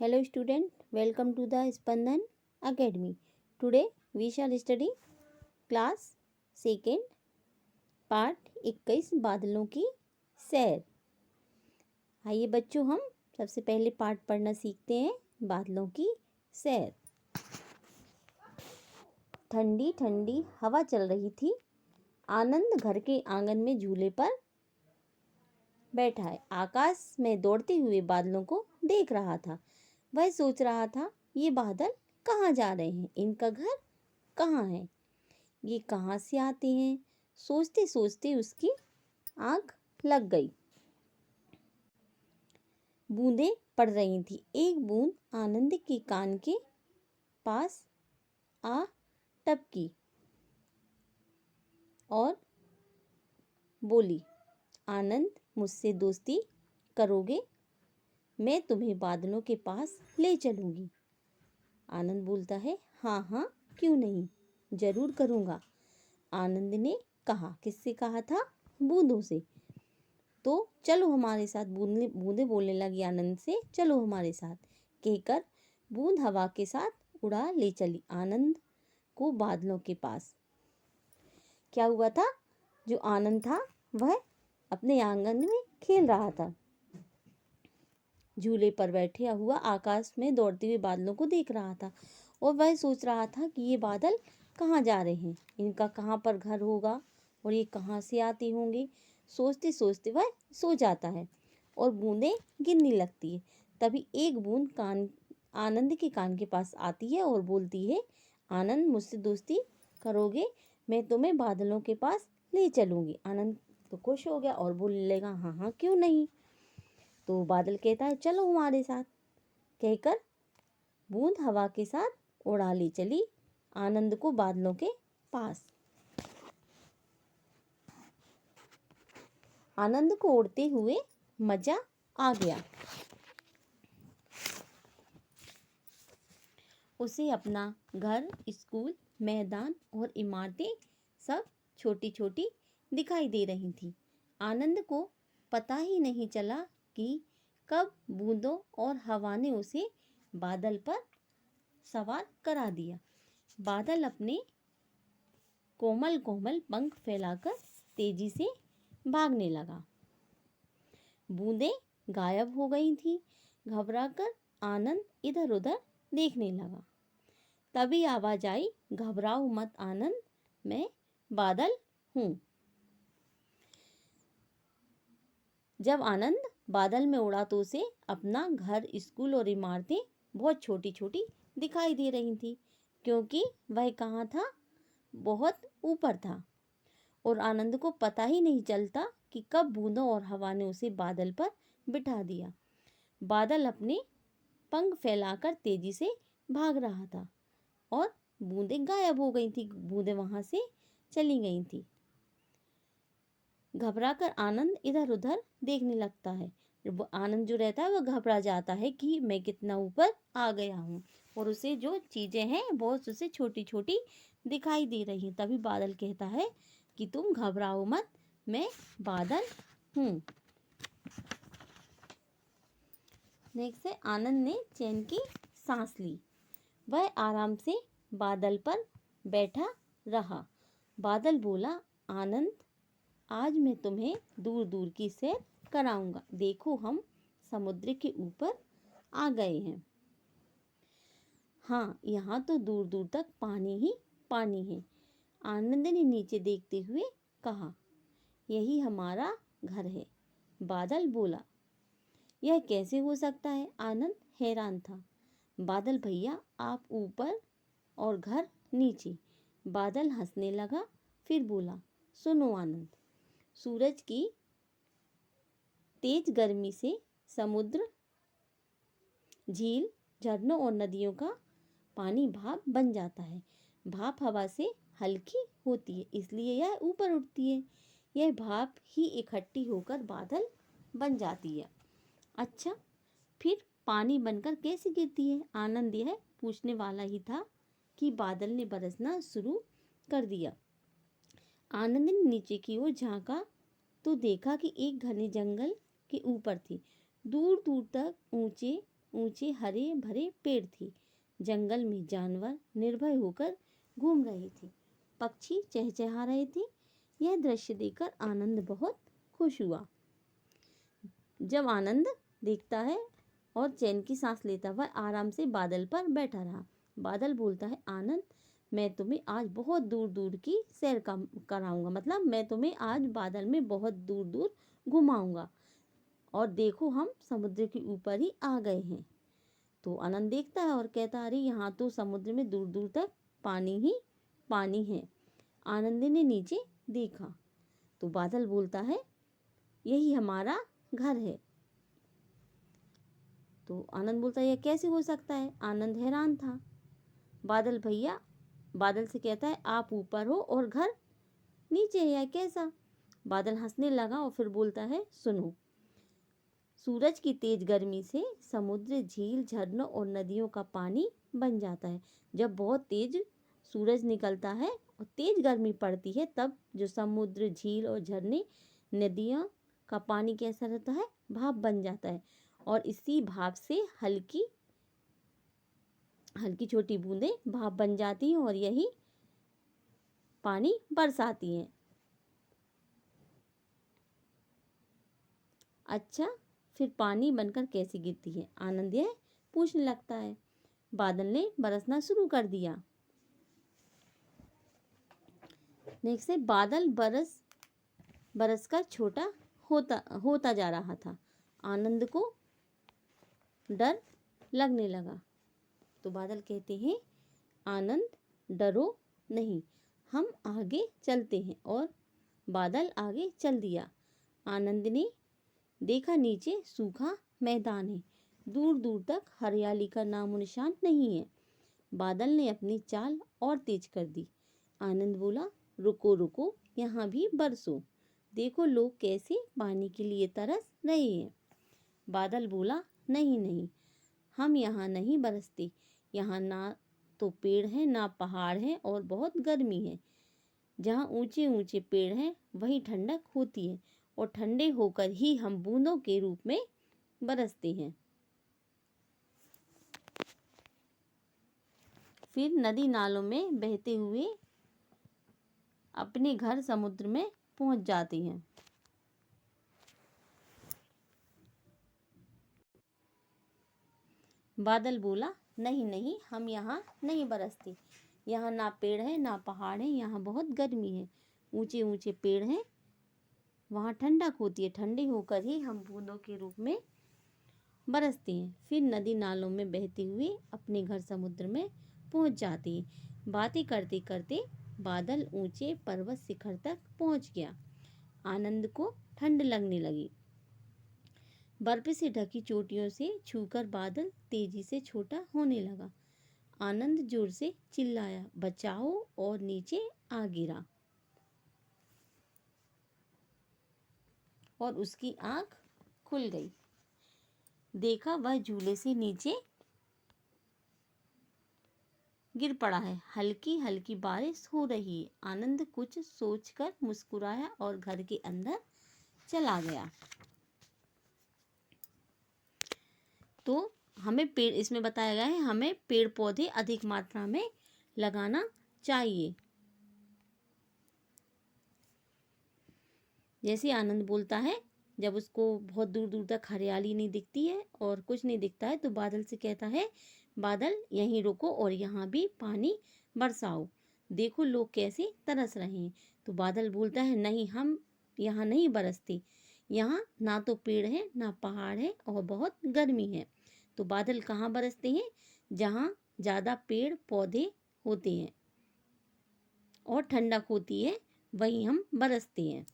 Hello student, welcome to the Spandan Academy. Today we shall study class second part 21 बादलों की सैर। आइए बच्चों, हम सबसे पहले पाठ पढ़ना सीखते हैं। बादलों की सैर। ठंडी ठंडी हवा चल रही थी। आनंद घर के आंगन में झूले पर बैठा है। आकाश में दौड़ते हुए बादलों को देख रहा था। वह सोच रहा था, ये बादल कहाँ जा रहे हैं, इनका घर कहाँ है, ये कहाँ से आते हैं। सोचते सोचते उसकी आंख लग गई। बूंदें पड़ रही थी। एक बूंद आनंद के कान के पास आ टपकी और बोली, आनंद, मुझसे दोस्ती करोगे? मैं तुम्हें बादलों के पास ले चलूंगी। आनंद बोलता है, हाँ हाँ, क्यों नहीं, जरूर करूँगा। आनंद ने कहा। किससे कहा था? बूंदों से। तो चलो हमारे साथ। बूंदे बोलने लगी आनंद से, चलो हमारे साथ कहकर बूंद हवा के साथ उड़ा ले चली आनंद को बादलों के पास। क्या हुआ था? जो आनंद था वह अपने आंगन में खेल रहा था। झूले पर बैठे हुआ आकाश में दौड़ते हुए बादलों को देख रहा था और वह सोच रहा था कि ये बादल कहाँ जा रहे हैं, इनका कहाँ पर घर होगा और ये कहाँ से आते होंगे। सोचते सोचते वह सो जाता है और बूंदें गिरने लगती है। तभी एक बूंद आनंद के कान के पास आती है और बोलती है, आनंद, मुझसे दोस्ती करोगे? मैं तुम्हें बादलों के पास ले चलूँगी। आनंद तो खुश हो गया और बोलने लगा, हाँ हाँ, क्यों नहीं। तो बादल कहता है, चलो हमारे साथ। कहकर बूंद हवा के साथ उड़ा ले चली आनंद को बादलों के पास। आनंद को उड़ते हुए मजा आ गया। उसे अपना घर, स्कूल, मैदान और इमारतें सब छोटी छोटी दिखाई दे रही थी। आनंद को पता ही नहीं चला कि कब बूंदों और हवा ने उसे बादल पर सवार करा दिया। बादल अपने कोमल कोमल पंख फैलाकर तेजी से भागने लगा। बूंदें गायब हो गई थी। घबराकर आनंद इधर उधर देखने लगा। तभी आवाज आई, घबराओ मत आनंद, मैं बादल हूँ। जब आनंद बादल में उड़ा तो उसे अपना घर, स्कूल और इमारतें बहुत छोटी छोटी दिखाई दे रही थी, क्योंकि वह कहाँ था? बहुत ऊपर था। और आनंद को पता ही नहीं चलता कि कब बूंदों और हवा ने उसे बादल पर बिठा दिया। बादल अपने पंख फैलाकर तेजी से भाग रहा था और बूंदें गायब हो गई थी। बूंदें वहां से चली गई थी। घबराकर आनंद इधर उधर देखने लगता है। आनंद जो रहता है वह घबरा जाता है कि मैं कितना ऊपर आ गया हूँ और उसे जो चीजें हैं बहुत उसे छोटी छोटी दिखाई दे रही हैं। तभी बादल कहता है कि तुम घबराओ मत, मैं बादल हूँ। नेक्स्ट है, आनंद ने चैन की सांस ली। वह आराम से बादल पर बैठा रहा। बादल बोला, आनंद, आज मैं तुम्हें दूर दूर की सैर कराऊंगा। देखो, हम समुद्र के ऊपर आ गए हैं। हाँ, यहाँ तो दूर दूर तक पानी ही पानी है। आनंद ने नीचे देखते हुए कहा, यही हमारा घर है। बादल बोला, यह कैसे हो सकता है? आनंद हैरान था। बादल भैया, आप ऊपर और घर नीचे। बादल हंसने लगा, फिर बोला, सुनो आनंद, सूरज की तेज गर्मी से समुद्र, झील, झरनों और नदियों का पानी भाप बन जाता है। भाप हवा से हल्की होती है, इसलिए यह ऊपर उठती है। यह भाप ही इकट्ठी होकर बादल बन जाती है। अच्छा, फिर पानी बनकर कैसे गिरती है? आनंद यह पूछने वाला ही था कि बादल ने बरसना शुरू कर दिया। आनंद ने नीचे की ओर झांका तो देखा कि एक घने जंगल के ऊपर थी। दूर दूर तक ऊंचे ऊंचे हरे भरे पेड़ थे। जंगल में जानवर निर्भय होकर घूम रहे थे। पक्षी चहचहा रहे थे। यह दृश्य देखकर आनंद बहुत खुश हुआ। जब आनंद देखता है और चैन की सांस लेता, वह आराम से बादल पर बैठा रहा। बादल बोलता है, आनंद, मैं तुम्हें आज बहुत दूर दूर की सैर कराऊंगा। मतलब मैं तुम्हें आज बादल में बहुत दूर दूर घुमाऊंगा। और देखो, हम समुद्र के ऊपर ही आ गए हैं। तो आनंद देखता है और कहता है, अरे यहाँ तो समुद्र में दूर दूर तक पानी ही पानी है। आनंद ने नीचे देखा तो बादल बोलता है, यही हमारा घर है। तो आनंद बोलता है, यह कैसे हो सकता है? आनंद हैरान था। बादल से कहता है, आप ऊपर हो और घर नीचे है, या कैसा? बादल हंसने लगा और फिर बोलता है, सुनो, सूरज की तेज गर्मी से समुद्र, झील, झरनों और नदियों का पानी बन जाता है। जब बहुत तेज सूरज निकलता है और तेज गर्मी पड़ती है, तब जो समुद्र, झील और झरने, नदियों का पानी कैसा रहता है? भाप बन जाता है। और इसी भाप से हल्की हल्की छोटी बूंदें भाप बन जाती हैं और यही पानी बरसाती हैं। अच्छा, फिर पानी बनकर कैसे गिरती है? आनंद यह पूछने लगता है। बादल ने बरसना शुरू कर दिया। नेक्स्ट है, बादल बरस कर छोटा होता जा रहा था। आनंद को डर लगने लगा। तो बादल कहते हैं, आनंद, डरो नहीं, हम आगे चलते हैं। और बादल आगे चल दिया। आनंद ने देखा, नीचे सूखा मैदान है। दूर दूर तक हरियाली का नामो निशान नहीं है। बादल ने अपनी चाल और तेज कर दी। आनंद बोला, रुको रुको, यहाँ भी बरसो। देखो लोग कैसे पानी के लिए तरस रहे हैं। बादल बोला, नहीं नहीं, हम यहाँ नहीं बरसते। यहाँ ना तो पेड़ है, ना पहाड़ है, और बहुत गर्मी है। जहाँ ऊंचे ऊंचे पेड़ हैं वहीं ठंडक होती है, और ठंडे होकर ही हम बूंदों के रूप में बरसते हैं। फिर नदी नालों में बहते हुए अपने घर समुद्र में पहुंच जाती हैं। बादल बोला, नहीं नहीं, हम यहाँ नहीं बरसते। यहाँ ना पेड़ है, ना पहाड़ है, यहाँ बहुत गर्मी है। ऊंचे ऊंचे पेड़ हैं, वहाँ ठंडक होती है। ठंडे होकर ही हम बूंदों के रूप में बरसते हैं। फिर नदी नालों में बहते हुए अपने घर समुद्र में पहुंच जाती है। बातें करते करते बादल ऊंचे पर्वत शिखर तक पहुंच गया। आनंद को ठंड लगने लगी। बर्फ से ढकी चोटियों से छूकर बादल तेजी से छोटा होने लगा। आनंद जोर से चिल्लाया, बचाओ, और नीचे आ गिरा। और उसकी आंख खुल गई। देखा, वह झूले से नीचे गिर पड़ा है। हल्की हल्की बारिश हो रही है। आनंद कुछ सोचकर मुस्कुराया और घर के अंदर चला गया। तो हमें पेड़, इसमें बताया गया है, हमें पेड़ पौधे अधिक मात्रा में लगाना चाहिए। जैसे आनंद बोलता है, जब उसको बहुत दूर दूर तक हरियाली नहीं दिखती है और कुछ नहीं दिखता है, तो बादल से कहता है, बादल यहीं रुको और यहाँ भी पानी बरसाओ। देखो लोग कैसे तरस रहे हैं। तो बादल बोलता है, नहीं, हम यहाँ नहीं बरसते। यहाँ ना तो पेड़ है, ना पहाड़ है, और बहुत गर्मी है। तो बादल कहाँ बरसते हैं? जहाँ ज़्यादा पेड़ पौधे होते हैं और ठंडक होती है, वहीं हम बरसते हैं।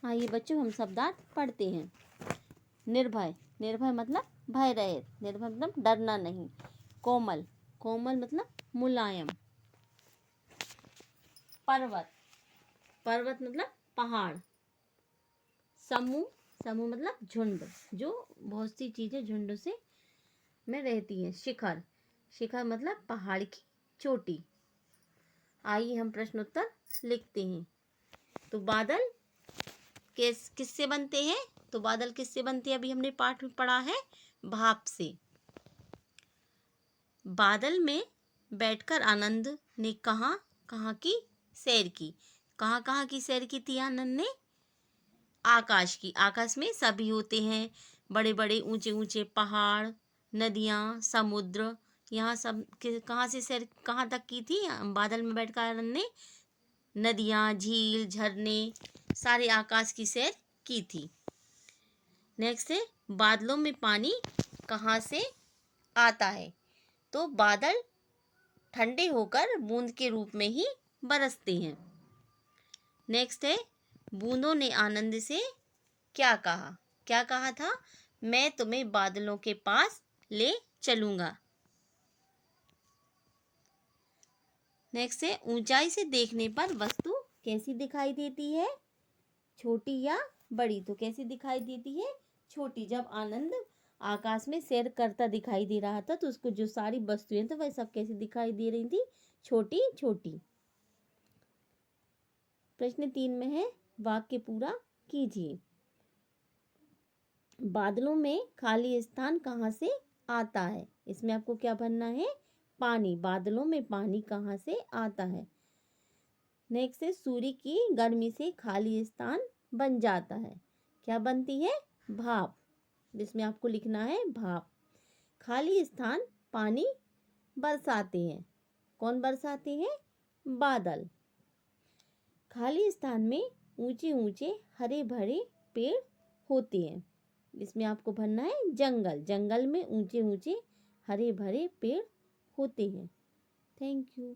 आइए बच्चों, हम शब्दार्थ पढ़ते हैं। निर्भय, निर्भय मतलब भय रहित, निर्भय मतलब डरना नहीं। कोमल, कोमल मतलब मुलायम। पर्वत, पर्वत मतलब पहाड़। समूह, समूह मतलब झुंड, जो बहुत सी चीजें झुंड से में रहती हैं। शिखर, शिखर मतलब पहाड़ की चोटी। आइए हम प्रश्न उत्तर लिखते हैं। तो बादल किससे बनते हैं? तो बादल किससे बनते हैं? अभी हमने पाठ में पढ़ा है, भाप से। बादल में बैठकर आनंद ने कहाँ कहाँ की सैर की? कहाँ कहाँ की सैर की थी आनंद ने? आकाश की। आकाश में सभी होते हैं, बड़े बड़े ऊंचे ऊंचे पहाड़, नदियाँ, समुद्र। यहाँ सब कहाँ से सैर कहाँ तक की थी बादल में बैठकर आनंद ने? नदियाँ, झील, झरने, सारे आकाश की सैर की थी। नेक्स्ट है, बादलों में पानी कहाँ से आता है? तो बादल ठंडे होकर बूंद के रूप में ही बरसते हैं। नेक्स्ट है, बूंदों ने आनंद से क्या कहा? क्या कहा था? मैं तुम्हें बादलों के पास ले चलूंगा। नेक्स्ट है, ऊंचाई से देखने पर वस्तु कैसी दिखाई देती है? छोटी या बड़ी? तो कैसी दिखाई देती है? छोटी। जब आनंद आकाश में सैर करता दिखाई दे रहा था तो उसको जो सारी वस्तुएं तो वह सब कैसी दिखाई दे रही थी? छोटी छोटी। प्रश्न 3 में है, वाक्य पूरा कीजिए। बादलों में खाली स्थान कहाँ से आता है? इसमें आपको क्या भरना है? पानी। बादलों में पानी कहाँ से आता है? नेक्स्ट है, सूर्य की गर्मी से खाली स्थान बन जाता है। क्या बनती है? भाप। जिसमें आपको लिखना है भाप। खाली स्थान पानी बरसाते हैं। कौन बरसाते हैं? बादल। खाली स्थान में ऊंचे ऊंचे हरे भरे पेड़ होते हैं। इसमें आपको भरना है जंगल। जंगल में ऊंचे ऊंचे हरे भरे पेड़ होते हैं। Thank you.